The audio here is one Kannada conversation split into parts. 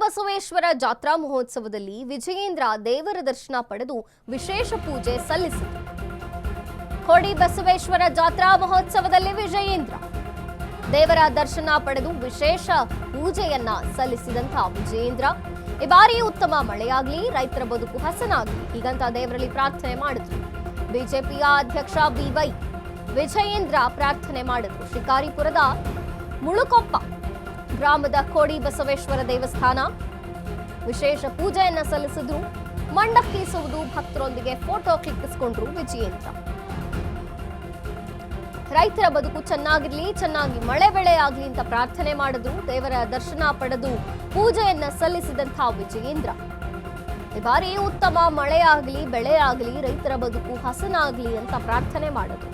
ಬಸವೇಶ್ವರ ಜಾತ್ರಾ ಮಹೋತ್ಸವದಲ್ಲಿ ವಿಜಯೇಂದ್ರ ದೇವರ ದರ್ಶನ ಪಡೆದು ವಿಶೇಷ ಪೂಜೆ ಸಲ್ಲಿಸಿದರು. ಕೋಡಿ ಬಸವೇಶ್ವರ ಜಾತ್ರಾ ಮಹೋತ್ಸವದಲ್ಲಿ ವಿಜಯೇಂದ್ರ ದೇವರ ದರ್ಶನ ಪಡೆದು ವಿಶೇಷ ಪೂಜೆಯನ್ನ ಸಲ್ಲಿಸಿದಂತ ವಿಜಯೇಂದ್ರ ಈ ಬಾರಿ ಉತ್ತಮ ಮಳೆಯಾಗಲಿ, ರೈತರ ಬದುಕು ಹಸನಾಗಲಿ ಹೀಗಂತ ದೇವರಲ್ಲಿ ಪ್ರಾರ್ಥನೆ ಮಾಡಿದ್ರು. ಬಿಜೆಪಿಯ ಅಧ್ಯಕ್ಷ ಬಿವೈ ವಿಜಯೇಂದ್ರ ಪ್ರಾರ್ಥನೆ ಮಾಡಿದ್ರು. ಶಿಕಾರಿಪುರದ ಮುಳುಕೊಪ್ಪ ಗ್ರಾಮದ ಕೋಡಿ ಬಸವೇಶ್ವರ ದೇವಸ್ಥಾನ ವಿಶೇಷ ಪೂಜೆಯನ್ನ ಸಲ್ಲಿಸಿದ್ರು. ಮಂಡಕ್ಕೀಸುವುದು ಭಕ್ತರೊಂದಿಗೆ ಫೋಟೋ ಕ್ಲಿಕ್ಕಿಸಿಕೊಂಡ್ರು ವಿಜಯೇಂದ್ರ. ರೈತರ ಬದುಕು ಚೆನ್ನಾಗಿ ಮಳೆ ಬೆಳೆ ಆಗ್ಲಿ ಅಂತ ಪ್ರಾರ್ಥನೆ ಮಾಡಿದ್ರು. ದೇವರ ದರ್ಶನ ಪಡೆದು ಪೂಜೆಯನ್ನ ಸಲ್ಲಿಸಿದಂಥ ವಿಜಯೇಂದ್ರ ಈ ಬಾರಿ ಉತ್ತಮ ಮಳೆ ಆಗಲಿ, ಬೆಳೆ ಆಗಲಿ, ರೈತರ ಬದುಕು ಹಸನಾಗ್ಲಿ ಅಂತ ಪ್ರಾರ್ಥನೆ ಮಾಡಿದ್ರು.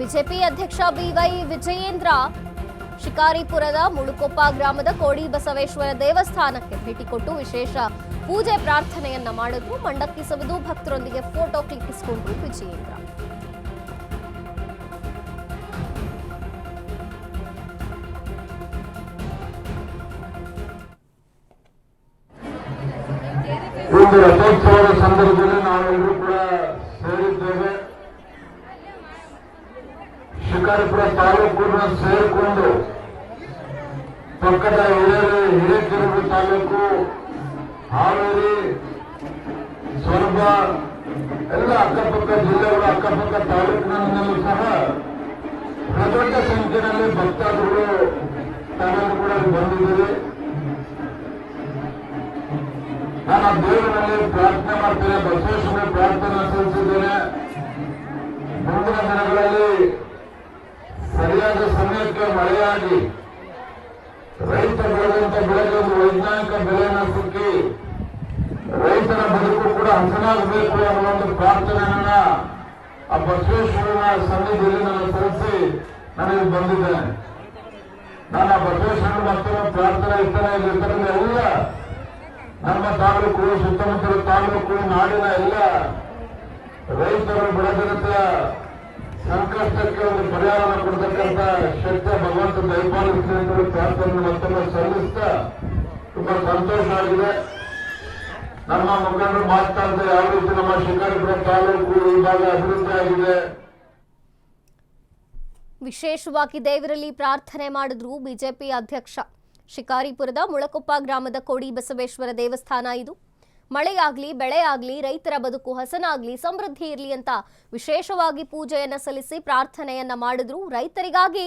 ಬಿಜೆಪಿ ಅಧ್ಯಕ್ಷ ಬಿವೈ ವಿಜಯೇಂದ್ರ ಶಿಕಾರಿಪುರದ ಮುಳುಕೊಪ್ಪ ಗ್ರಾಮದ ಕೋಡಿ ಬಸವೇಶ್ವರ ದೇವಸ್ಥಾನಕ್ಕೆ ಭೇಟಿ ಕೊಟ್ಟು ವಿಶೇಷ ಪೂಜೆ ಪ್ರಾರ್ಥನೆಯನ್ನ ಮಾಡಿದ್ರು. ಮಂಡಕ್ಕಿಸುವುದು ಭಕ್ತರೊಂದಿಗೆ ಫೋಟೋ ಕ್ಲಿಕ್ಕಿಸಿಕೊಂಡ್ರು ವಿಜಯೇಂದ್ರ. ಒಂದು ರಥೋತ್ಸವದ ಸಂದರ್ಭದಲ್ಲಿ ನಾವೆಲ್ಲರೂ ಕೂಡ ಸೇರಿದ್ದೇವೆ. ಶಿಕಾರಿಪುರ ತಾಲೂಕನ್ನು ಸೇರಿಕೊಂಡು ಪಕ್ಕದ ಹಿರೇಕೆರೂರು ತಾಲೂಕು, ಹಾವೇರಿ, ಸೊರಬ ಎಲ್ಲ ಅಕ್ಕಪಕ್ಕ ಜಿಲ್ಲೆಗಳ ಅಕ್ಕಪಕ್ಕ ತಾಲೂಕಿನಲ್ಲೂ ಸಹ ಪ್ರದೊಡ್ಡ ಸಂಖ್ಯೆಯಲ್ಲಿ ಭಕ್ತಾದಿಗಳು ತಾವೆಲ್ಲರೂ ಕೂಡ ಬಂದಿದ್ದೀರಿ. ನಾನು ದೇವರಲ್ಲಿ ಪ್ರಾರ್ಥನೆ ಮಾಡ್ತೇನೆ, ಬಸವೇಶ್ವರ ಪ್ರಾರ್ಥನೆ ಸಲ್ಲಿಸಿದ್ದೇನೆ. ಮುಂದಿನ ದಿನಗಳಲ್ಲಿ ಸರಿಯಾದ ಸಮಯಕ್ಕೆ ಮಳೆಯಾಗಿ ರೈತ ಬೆಳೆದಂತ ಬೆಳೆಗೆ ಒಂದು ವೈಜ್ಞಾನಿಕ ಬೆಲೆಯನ್ನು ಸಿಕ್ಕಿ ರೈತರ ಬದುಕು ಕೂಡ ಹಸನಾಗಬೇಕು ಅನ್ನೋ ಒಂದು ಪ್ರಾರ್ಥನೆಯನ್ನ ಆ ಬಸವೇಶ್ವರನ ಸನ್ನಿಧಿಯಲ್ಲಿ ನಾನು ಸಲ್ಲಿಸಿ ನನಗೆ ಬಂದಿದ್ದೇನೆ. ನಾನು ಆ ಬಸವೇಶ್ವರನ ಮತ್ತೊಮ್ಮೆ ಪ್ರಾರ್ಥನೆ ಇರ್ತದೆ ಎಲ್ಲ ನಮ್ಮ ತಾಲೂಕು, ಸುತ್ತಮುತ್ತಲ ತಾಲೂಕು, ನಾಡಿನ ಎಲ್ಲ ರೈತರು ಬೆಳೆದಂತ ಸಂಕಷ್ಟಕ್ಕೆ ಒಂದು ಪರಿಹಾರ ಕೊಡ್ತಕ್ಕಂಥ ಶಕ್ತಿ ಭಗವಂತ ದಯಪಾಲಿಸಲಿ ಅಂತ ಪ್ರಾರ್ಥನೆ ಮತ್ತೊಮ್ಮೆ ಸಲ್ಲಿಸ್ತಾ ತುಂಬಾ ಸಂತೋಷ ಆಗಿದೆ. ನಮ್ಮ ಮುಖಂಡರು ಮಾತನಾಡಿದ ಯಾವ ರೀತಿ ನಮ್ಮ ಶಿಕಾರಿಪುರ ತಾಲೂಕು ಈ ಭಾಗ ಅಭಿವೃದ್ಧಿ ಆಗಿದೆ. ವಿಶೇಷವಾಗಿ ದೇವರಲ್ಲಿ ಪ್ರಾರ್ಥನೆ ಮಾಡಿದ್ರು ಬಿಜೆಪಿ ಅಧ್ಯಕ್ಷ. ಶಿಕಾರಿಪುರದ ಮುಳಕೊಪ್ಪ ಗ್ರಾಮದ ಕೋಡಿ ಬಸವೇಶ್ವರ ದೇವಸ್ಥಾನ ಇದು. ಮಳೆಯಾಗ್ಲಿ, ಬೆಳೆ ಆಗ್ಲಿ, ರೈತರ ಬದುಕು ಹಸನಾಗ್ಲಿ, ಸಮೃದ್ಧಿ ಇರಲಿ ಅಂತ ವಿಶೇಷವಾಗಿ ಪೂಜೆಯನ್ನ ಸಲ್ಲಿಸಿ ಪ್ರಾರ್ಥನೆಯನ್ನ ಮಾಡಿದ್ರು. ರೈತರಿಗಾಗಿ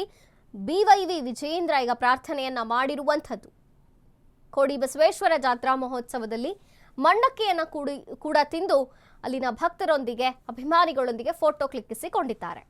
ಬಿವೈವಿ ವಿಜಯೇಂದ್ರ ಈಗ ಪ್ರಾರ್ಥನೆಯನ್ನ ಮಾಡಿರುವಂಥದ್ದು. ಕೋಡಿ ಬಸವೇಶ್ವರ ಜಾತ್ರಾ ಮಹೋತ್ಸವದಲ್ಲಿ ಮಂಡಕ್ಕಿಯನ್ನ ಕೂಡ ತಿಂದು ಅಲ್ಲಿನ ಭಕ್ತರೊಂದಿಗೆ, ಅಭಿಮಾನಿಗಳೊಂದಿಗೆ ಫೋಟೋ ಕ್ಲಿಕ್ಕಿಸಿಕೊಂಡಿದ್ದಾರೆ.